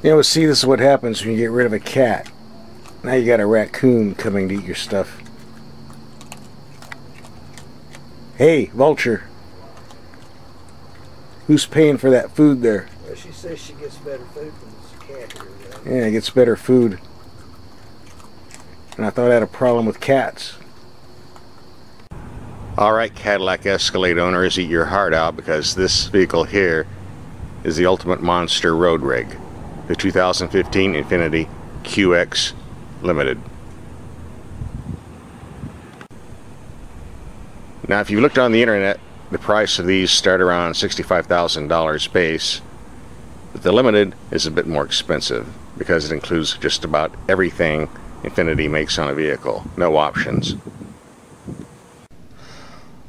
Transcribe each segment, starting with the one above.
You know, see, this is what happens when you get rid of a cat. Now you got a raccoon coming to eat your stuff. Hey, vulture. Who's paying for that food there? Well, she says she gets better food from this cat here. Yeah, it gets better food. And I thought I had a problem with cats. Alright, Cadillac Escalade owners, eat your heart out, because this vehicle here is the ultimate monster road rig. The 2015 Infiniti QX Limited. Now, if you looked on the internet, the price of these start around $65,000 base, but the Limited is a bit more expensive because it includes just about everything Infiniti makes on a vehicle. No options.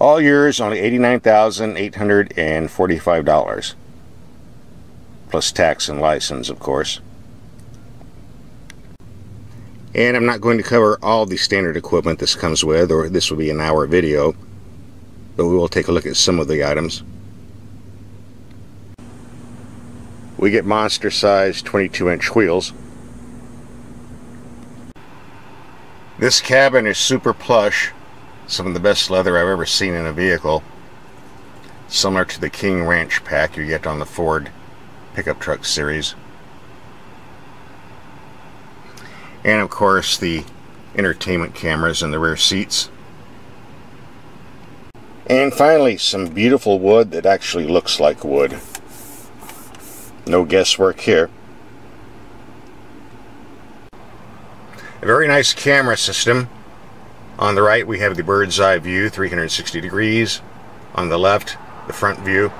All yours, only $89,845. Plus tax and license, of course. And I'm not going to cover all the standard equipment this comes with, or this will be an hour video, but we will take a look at some of the items. We get monster-sized 22-inch wheels. This cabin is super plush. Some of the best leather I've ever seen in a vehicle. Similar to the King Ranch pack you get on the Ford pickup truck series. And of course the entertainment cameras in the rear seats. And finally, some beautiful wood that actually looks like wood. No guesswork here. A very nice camera system. On the right we have the bird's eye view, 360 degrees. On the left, the front view.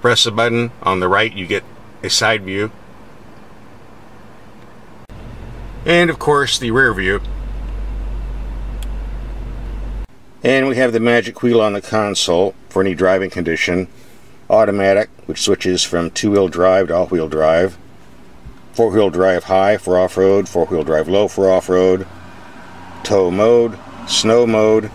Press a button on the right, you get a side view. And of course the rear view. And we have the magic wheel on the console for any driving condition. Automatic, which switches from two-wheel drive to all-wheel drive. Four-wheel drive high for off-road, four-wheel drive low for off-road. Tow mode, snow mode,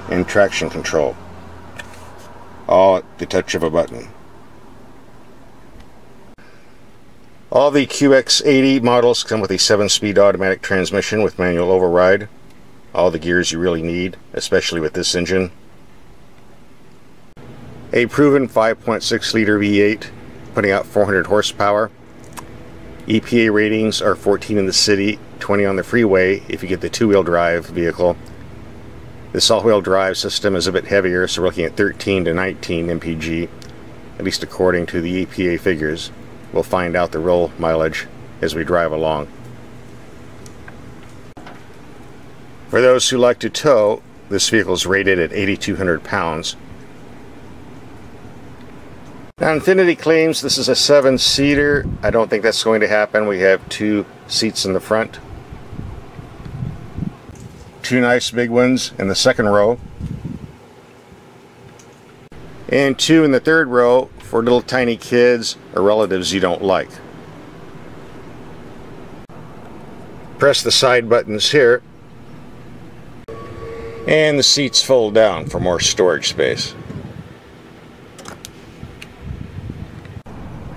and traction control. All at the touch of a button. All the QX80 models come with a 7-speed automatic transmission with manual override. All the gears you really need, especially with this engine. A proven 5.6 liter V8 putting out 400 horsepower. EPA ratings are 14 in the city, 20 on the freeway if you get the two-wheel drive vehicle. This all-wheel drive system is a bit heavier, so we're looking at 13 to 19 mpg, at least according to the EPA figures. We'll find out the real mileage as we drive along. For those who like to tow, this vehicle is rated at 8,200 pounds. Now, Infiniti claims this is a 7-seater. I don't think that's going to happen. We have 2 seats in the front. 2 nice big ones in the second row. And 2 in the third row for little tiny kids or relatives you don't like. Press the side buttons here. And the seats fold down for more storage space.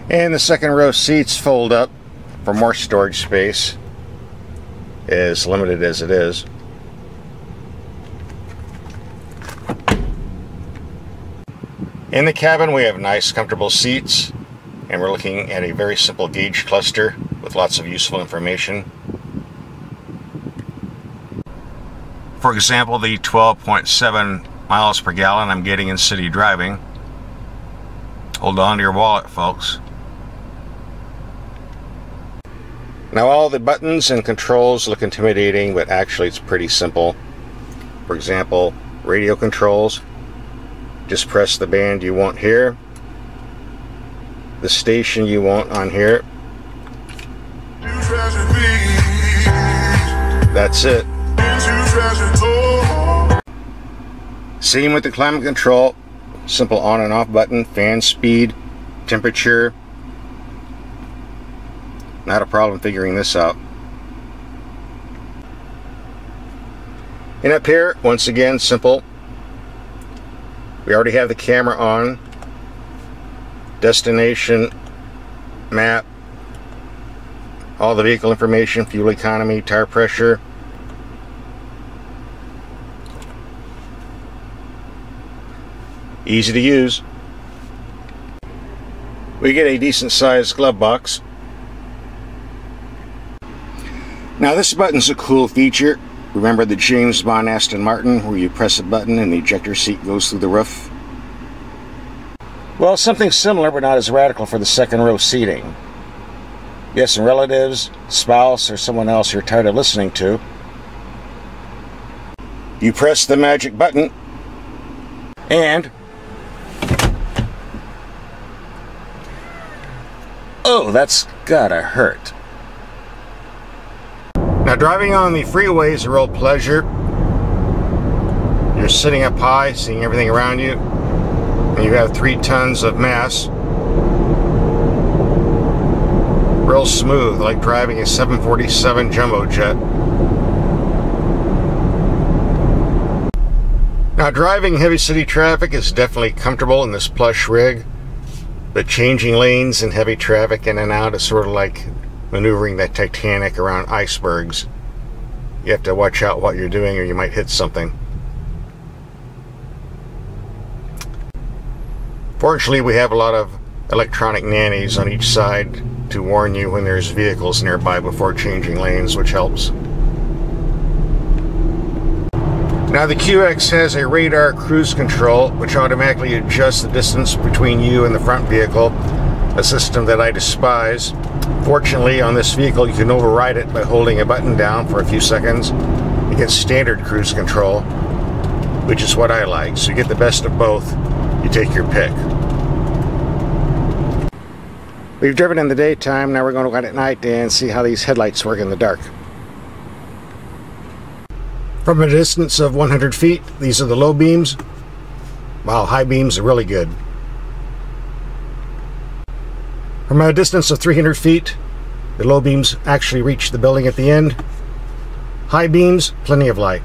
And the second row seats fold up for more storage space, as limited as it is. In the cabin we have nice comfortable seats, and we're looking at a very simple gauge cluster with lots of useful information. For example, the 12.7 miles per gallon I'm getting in city driving. Hold on to your wallet, folks. Now, all the buttons and controls look intimidating, but actually it's pretty simple. For example, radio controls. Just press the band you want here, the station you want on here. That's it. Same with the climate control. Simple on and off button, fan speed, temperature. Not a problem figuring this out. And up here, once again, simple. We already have the camera on. Destination map, all the vehicle information, fuel economy, tire pressure. Easy to use. We get a decent sized glove box. Now this button's a cool feature. Remember the James Bond Aston Martin where you press a button and the ejector seat goes through the roof? Well, something similar but not as radical for the second row seating. You have some relatives, spouse, or someone else you're tired of listening to. You press the magic button and oh, that's gotta hurt. Now driving on the freeway is a real pleasure. You're sitting up high, seeing everything around you, and you have 3 tons of mass. Real smooth, like driving a 747 jumbo jet. Now driving heavy city traffic is definitely comfortable in this plush rig, but changing lanes in heavy traffic in and out is sort of like maneuvering that Titanic around icebergs. You have to watch out what you're doing or you might hit something. Fortunately, we have a lot of electronic nannies on each side to warn you when there's vehicles nearby before changing lanes, which helps. Now the QX has a radar cruise control which automatically adjusts the distance between you and the front vehicle, a system that I despise. Fortunately, on this vehicle you can override it by holding a button down for a few seconds. You get standard cruise control, which is what I like. So you get the best of both. You take your pick. We've driven in the daytime, now we're going to go out at night and see how these headlights work in the dark. From a distance of 100 feet, these are the low beams. Wow, high beams are really good. From a distance of 300 feet, the low beams actually reach the building at the end. High beams, plenty of light.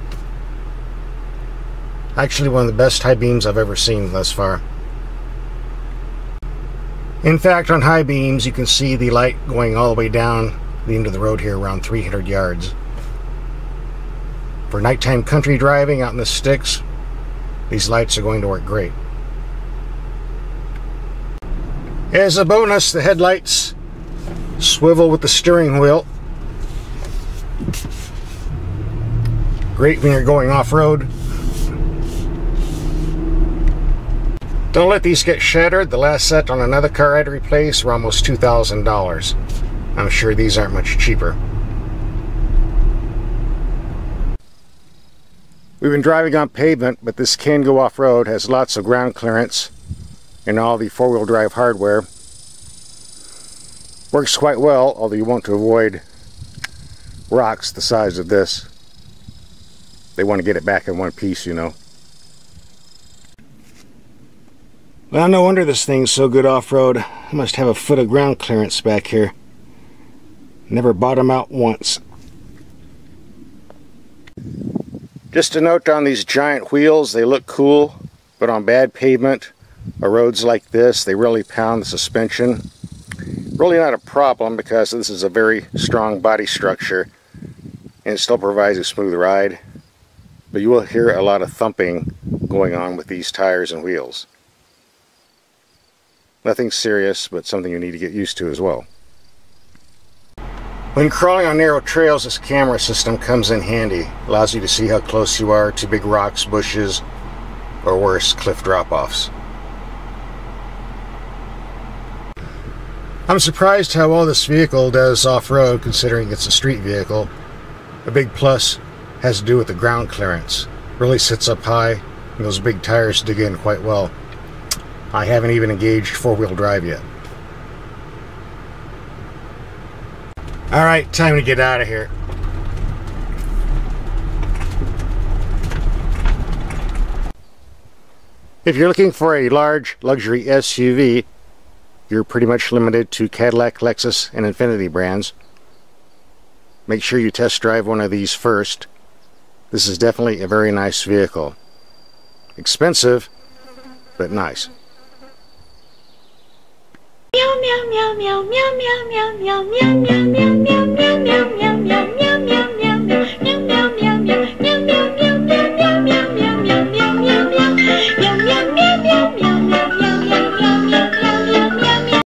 Actually one of the best high beams I've ever seen thus far. In fact, on high beams you can see the light going all the way down the end of the road here, around 300 yards. For nighttime country driving out in the sticks, these lights are going to work great. As a bonus, the headlights swivel with the steering wheel. Great when you're going off-road. Don't let these get shattered. The last set on another car I had to replace were almost $2,000. I'm sure these aren't much cheaper. We've been driving on pavement, but this can go off-road, has lots of ground clearance and all the four-wheel drive hardware. Works quite well, although you want to avoid rocks the size of this. They want to get it back in one piece, you know. Well, no wonder this thing's so good off-road. I must have a foot of ground clearance back here. Never bottom out once. Just a note on these giant wheels, they look cool, but on bad pavement or roads like this, they really pound the suspension. Really not a problem because this is a very strong body structure and it still provides a smooth ride. But you will hear a lot of thumping going on with these tires and wheels. Nothing serious, but something you need to get used to as well. When crawling on narrow trails, this camera system comes in handy. Allows you to see how close you are to big rocks, bushes, or worse, cliff drop-offs. I'm surprised how well this vehicle does off-road considering it's a street vehicle. A big plus has to do with the ground clearance. Really sits up high and those big tires dig in quite well. I haven't even engaged four-wheel drive yet. Alright, time to get out of here. If you're looking for a large luxury SUV, you're pretty much limited to Cadillac, Lexus, and Infiniti brands. Make sure you test drive one of these first. This is definitely a very nice vehicle. Expensive, but nice. Meow, meow meow meow meow meow meow meow meow meow meow meow.